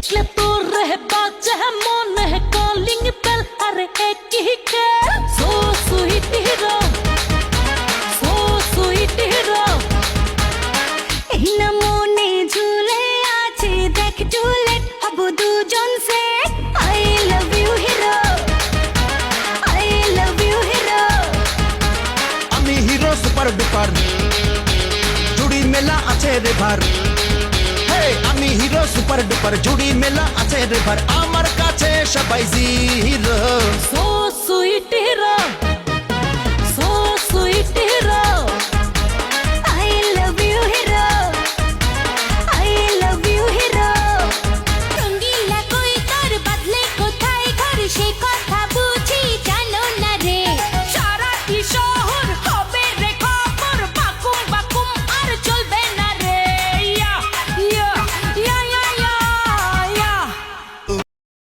देखले तो रह बाजा है मन है कॉलिंग बेल अरे एक ही खेल सो स्वीट हीरो এই না মনে ঝুলে আছে দেখ ডুলেট হব দুজন সে I love you hero I love you hero আমি হিরো সুপার ডুপার জুড়ি মেলা আছে রে ভার হে আমি হিরো সুপার ডুপার জুড়ি মেলা আছে রে ভার আমার কাছে সবাই জিরো সো সুইট হিরো